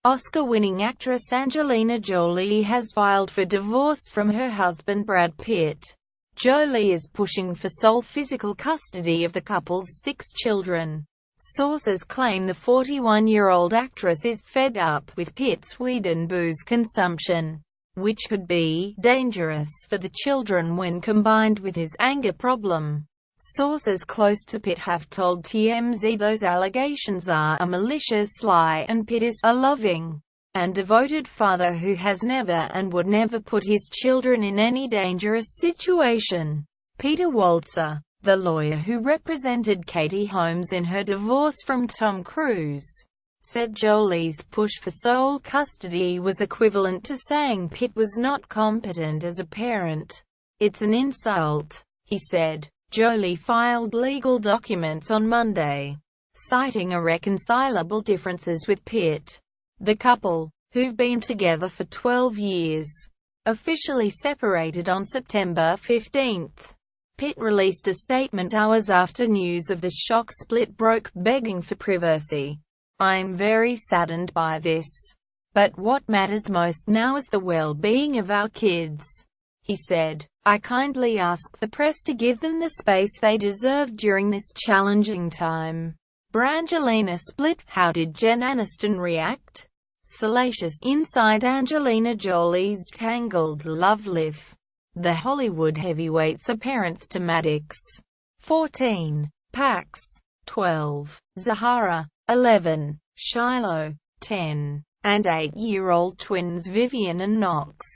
Oscar-winning actress Angelina Jolie has filed for divorce from her husband Brad Pitt. Jolie is pushing for sole physical custody of the couple's 6 children. Sources claim the 41-year-old actress is fed up with Pitt's weed and booze consumption, which could be dangerous for the children when combined with his anger problem. Sources close to Pitt have told TMZ those allegations are a malicious lie and Pitt is a loving and devoted father who has never and would never put his children in any dangerous situation. Peter Walzer, the lawyer who represented Katie Holmes in her divorce from Tom Cruise, said Jolie's push for sole custody was equivalent to saying Pitt was not competent as a parent. "It's an insult," he said. Jolie filed legal documents on Monday, citing irreconcilable differences with Pitt. The couple, who've been together for 12 years, officially separated on September 15. Pitt released a statement hours after news of the shock split broke, begging for privacy. "I'm very saddened by this. But what matters most now is the well-being of our kids," he said. "I kindly ask the press to give them the space they deserve during this challenging time." Brangelina split. How did Jen Aniston react? Salacious inside Angelina Jolie's tangled love life. The Hollywood heavyweights are parents to Maddox, 14, Pax, 12, Zahara, 11, Shiloh, 10, and 8-year-old twins Vivian and Knox.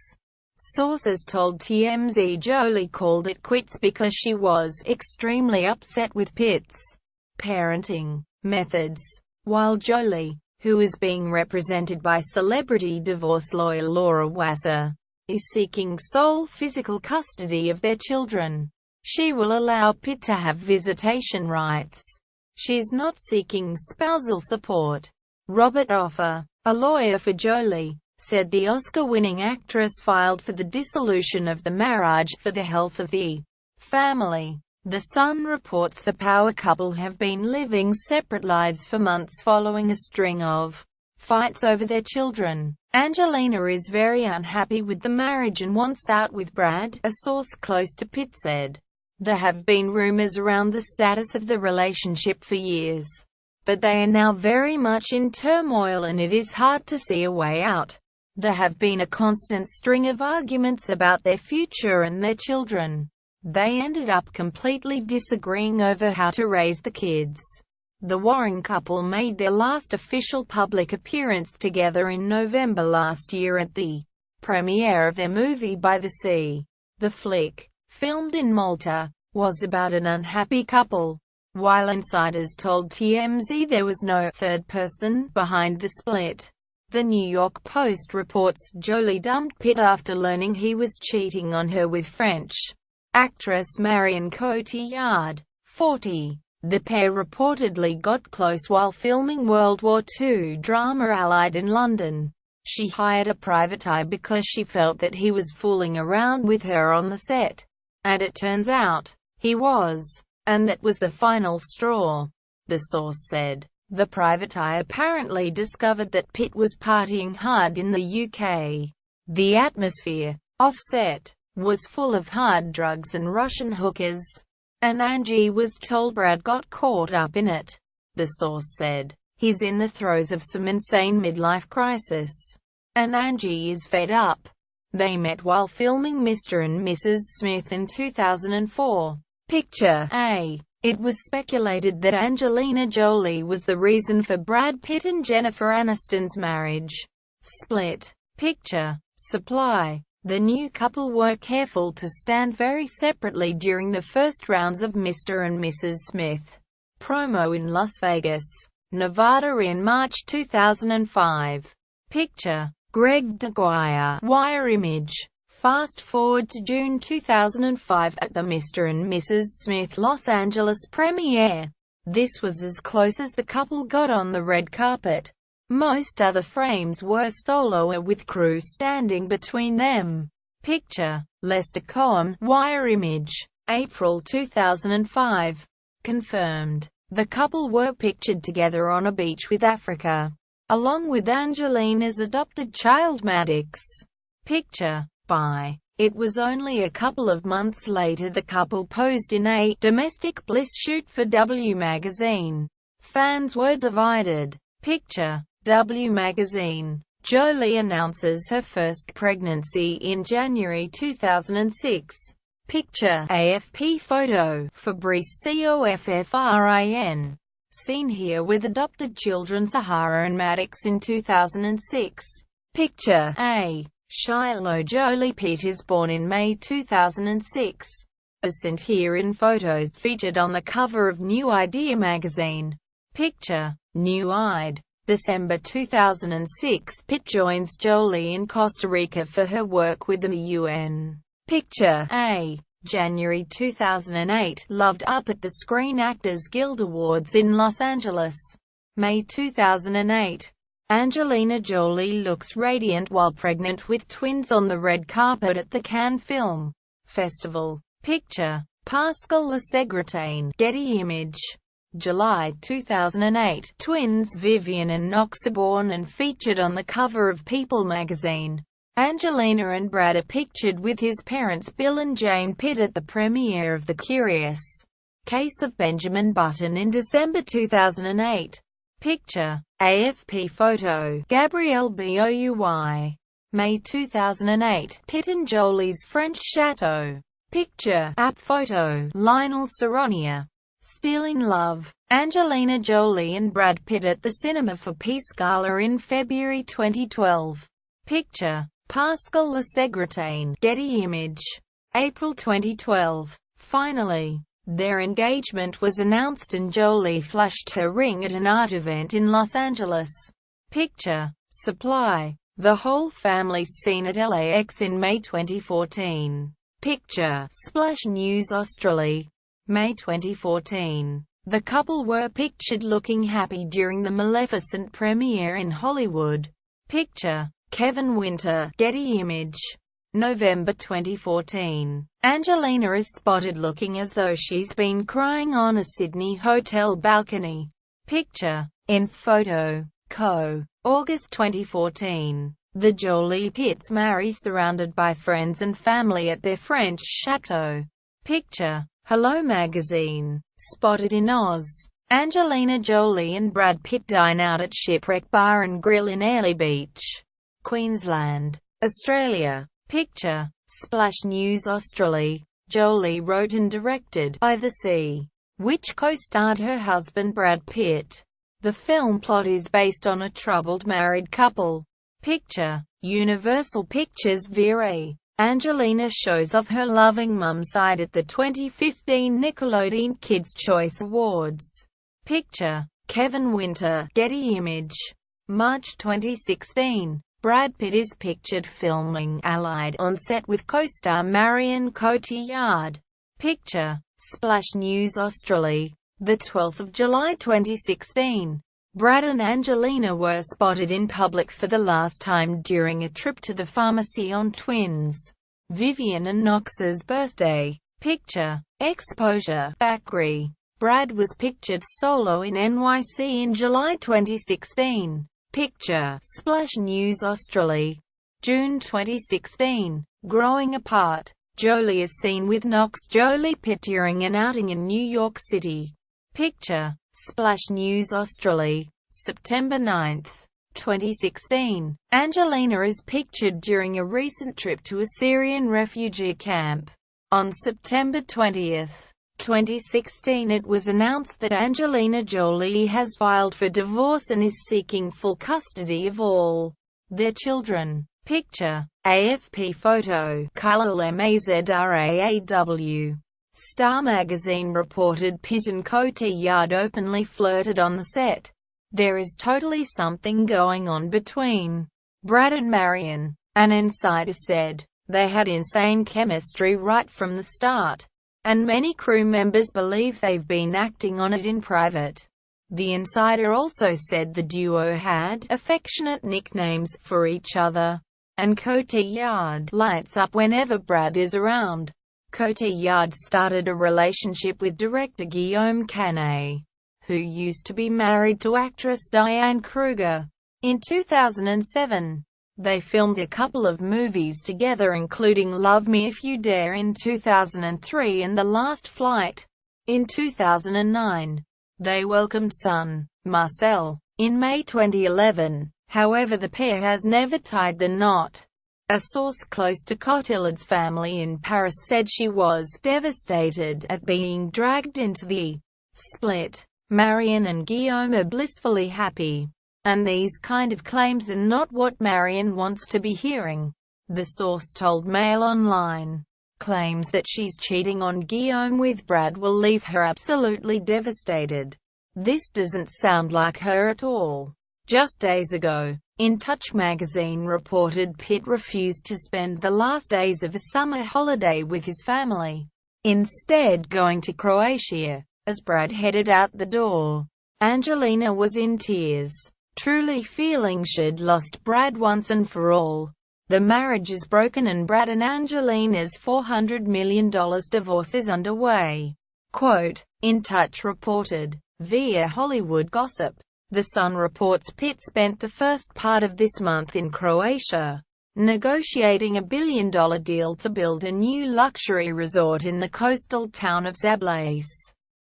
Sources told TMZ Jolie called it quits because she was extremely upset with Pitt's parenting methods, while Jolie, who is being represented by celebrity divorce lawyer Laura Walzer, is seeking sole physical custody of their children. She will allow Pitt to have visitation rights. She's not seeking spousal support. Robert Offer, a lawyer for Jolie, said the Oscar-winning actress filed for the dissolution of the marriage for the health of the family. The Sun reports the power couple have been living separate lives for months following a string of fights over their children. Angelina is very unhappy with the marriage and wants out with Brad, a source close to Pitt said. There have been rumors around the status of the relationship for years, but they are now very much in turmoil and it is hard to see a way out. There have been a constant string of arguments about their future and their children. They ended up completely disagreeing over how to raise the kids. The warring couple made their last official public appearance together in November last year at the premiere of their movie By the Sea. The flick, filmed in Malta, was about an unhappy couple. While insiders told TMZ there was no third person behind the split. The New York Post reports Jolie dumped Pitt after learning he was cheating on her with French actress Marion Cotillard, 40. The pair reportedly got close while filming World War II drama Allied in London. She hired a private eye because she felt that he was fooling around with her on the set. And it turns out, he was. And that was the final straw, the source said. The private eye apparently discovered that Pitt was partying hard in the UK. The atmosphere, off-set, was full of hard drugs and Russian hookers. And Angie was told Brad got caught up in it. The source said, he's in the throes of some insane midlife crisis. And Angie is fed up. They met while filming Mr. and Mrs. Smith in 2004. Picture A. It was speculated that Angelina Jolie was the reason for Brad Pitt and Jennifer Aniston's marriage split. Picture Supply. The new couple were careful to stand very separately during the first rounds of Mr. and Mrs. Smith promo in Las Vegas, Nevada in March 2005. Picture Greg DeGuire. Wire image. Fast forward to June 2005 at the Mr. and Mrs. Smith Los Angeles premiere. This was as close as the couple got on the red carpet. Most other frames were solo with crew standing between them. Picture Lester Cohen. Wire image. April 2005. Confirmed. The couple were pictured together on a beach with Africa. along with Angelina's adopted child Maddox. Picture by. It was only a couple of months later the couple posed in a domestic bliss shoot for W magazine. Fans were divided. Picture. W magazine. Jolie announces her first pregnancy in January 2006. Picture. AFP photo. Fabrice Coffrin. Seen here with adopted children Sahara and Maddox in 2006. Picture. A. Shiloh Jolie Pitt is born in May 2006. As seen here in photos featured on the cover of New Idea magazine. Picture. New Id. December 2006 Pitt joins Jolie in Costa Rica for her work with the UN. Picture. A. January 2008 Loved Up at the Screen Actors Guild Awards in Los Angeles. May 2008 Angelina Jolie looks radiant while pregnant with twins on the red carpet at the Cannes Film Festival. Picture. Pascal Lasegretaine. Getty Image. July 2008 Twins Vivian and Knox are born and featured on the cover of People magazine. Angelina and Brad are pictured with his parents Bill and Jane Pitt at the premiere of The Curious Case of Benjamin Button in December 2008. Picture. AFP photo. Gabrielle Bouy. May 2008 Pitt and Jolie's French Chateau. Picture. App photo. Lionel Saronia. Stealing Love. Angelina Jolie and Brad Pitt at the Cinema for Peace Gala in February 2012. Picture. Pascal Lasegretaine. Getty Image. April 2012. Finally, their engagement was announced and Jolie flashed her ring at an art event in Los Angeles. Picture. Supply. The whole family seen at LAX in May 2014. Picture. Splash News Australia. May 2014. The couple were pictured looking happy during the Maleficent premiere in Hollywood. Picture. Kevin Winter. Getty Image. November 2014. Angelina is spotted looking as though she's been crying on a Sydney hotel balcony. Picture. In photo. Co. August 2014. The Jolie Pitts marry surrounded by friends and family at their French chateau. Picture. Hello magazine. Spotted in Oz. Angelina Jolie and Brad Pitt dine out at Shipwreck Bar and Grill in Airlie Beach, Queensland, Australia. Picture. Splash News Australia. Jolie wrote and directed By the Sea, which co-starred her husband Brad Pitt. The film plot is based on a troubled married couple. Picture. Universal Pictures VRA. Angelina shows off her loving mum side at the 2015 Nickelodeon Kids' Choice Awards. Picture. Kevin Winter. Getty Image. March 2016. Brad Pitt is pictured filming Allied on set with co-star Marion Cotillard. Picture. Splash News Australia. The 12th of July 2016. Brad and Angelina were spotted in public for the last time during a trip to the pharmacy on twins Vivian and Knox's birthday. Picture. Exposure. Bakri. Brad was pictured solo in NYC in July 2016. Picture. Splash News Australia. June 2016. Growing Apart. Jolie is seen with Knox Jolie Pitt during an outing in New York City. Picture. Splash News Australia. September 9, 2016. Angelina is pictured during a recent trip to a Syrian refugee camp. On September 20, 2016 it was announced that Angelina Jolie has filed for divorce and is seeking full custody of all their children. Picture. AFP photo. Khalil Mazraoui. Star magazine reported Pitt and Cotillard openly flirted on the set. There is totally something going on between Brad and Marion, an insider said. They had insane chemistry right from the start, and many crew members believe they've been acting on it in private. The insider also said the duo had affectionate nicknames for each other, and Cotillard lights up whenever Brad is around. Cotillard started a relationship with director Guillaume Canet, who used to be married to actress Diane Kruger. In 2007, they filmed a couple of movies together, including Love Me If You Dare in 2003 and The Last Flight. In 2009, they welcomed son, Marcel, in May 2011. However, the pair has never tied the knot. A source close to Cotillard's family in Paris said she was devastated at being dragged into the split. Marion and Guillaume are blissfully happy. And these kind of claims are not what Marion wants to be hearing, the source told Mail Online. Claims that she's cheating on Guillaume with Brad will leave her absolutely devastated. This doesn't sound like her at all. Just days ago, In Touch magazine reported Pitt refused to spend the last days of a summer holiday with his family, instead going to Croatia. As Brad headed out the door, Angelina was in tears, truly feeling she'd lost Brad once and for all. The marriage is broken and Brad and Angelina's $400 million divorce is underway. Quote, In Touch reported, via Hollywood Gossip. The Sun reports Pitt spent the first part of this month in Croatia, negotiating $1 billion deal to build a new luxury resort in the coastal town of Zablais.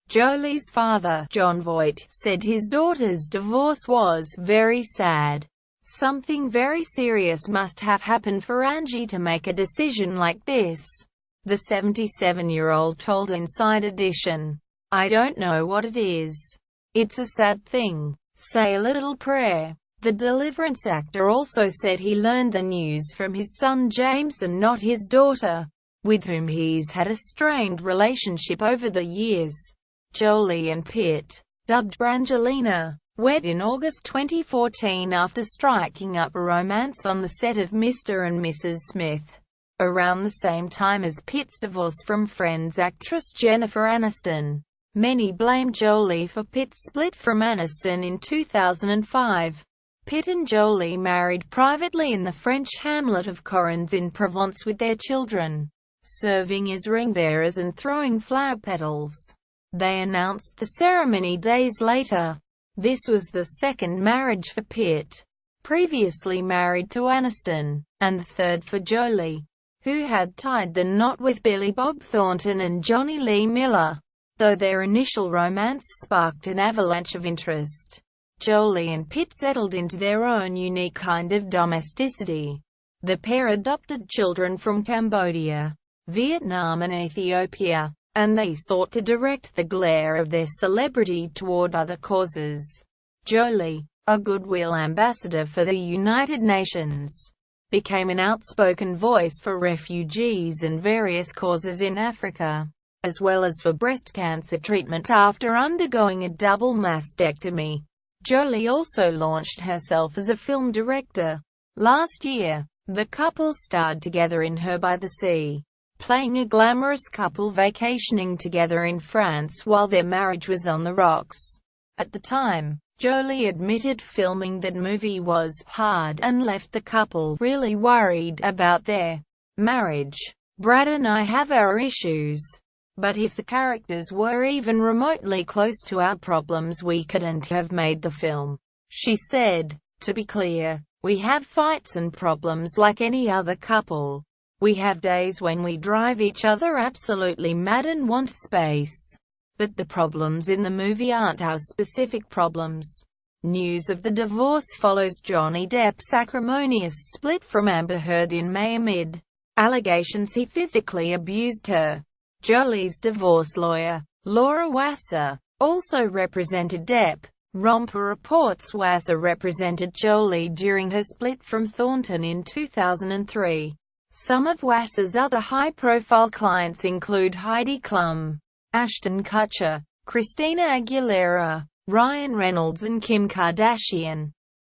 Jolie's father, John Voight, said his daughter's divorce was very sad. Something very serious must have happened for Angie to make a decision like this. The 77-year-old told Inside Edition, I don't know what it is. It's a sad thing. Say a little prayer. The Deliverance actor also said he learned the news from his son James and not his daughter, with whom he's had a strained relationship over the years. Jolie and Pitt, dubbed Brangelina, wed in August 2014 after striking up a romance on the set of Mr. and Mrs. Smith, around the same time as Pitt's divorce from Friends actress Jennifer Aniston. Many blame Jolie for Pitt's split from Aniston in 2005. Pitt and Jolie married privately in the French hamlet of Correns in Provence with their children, serving as ring bearers and throwing flower petals. They announced the ceremony days later. This was the second marriage for Pitt, previously married to Aniston, and the third for Jolie, who had tied the knot with Billy Bob Thornton and Johnny Lee Miller. Though their initial romance sparked an avalanche of interest, Jolie and Pitt settled into their own unique kind of domesticity. The pair adopted children from Cambodia, Vietnam and Ethiopia, and they sought to direct the glare of their celebrity toward other causes. Jolie, a goodwill ambassador for the United Nations, became an outspoken voice for refugees and various causes in Africa, as well as for breast cancer treatment after undergoing a double mastectomy. Jolie also launched herself as a film director. Last year, the couple starred together in Her by the Sea, playing a glamorous couple vacationing together in France while their marriage was on the rocks. At the time, Jolie admitted filming that movie was hard and left the couple really worried about their marriage. Brad and I have our issues, but if the characters were even remotely close to our problems we couldn't have made the film, she said. To be clear, we have fights and problems like any other couple. We have days when we drive each other absolutely mad and want space. But the problems in the movie aren't our specific problems. News of the divorce follows Johnny Depp's acrimonious split from Amber Heard in May amid allegations he physically abused her. Jolie's divorce lawyer, Laura Wasser, also represented Depp. Romper reports Wasser represented Jolie during her split from Thornton in 2003. Some of Wasser's other high-profile clients include Heidi Klum, Ashton Kutcher, Christina Aguilera, Ryan Reynolds and Kim Kardashian.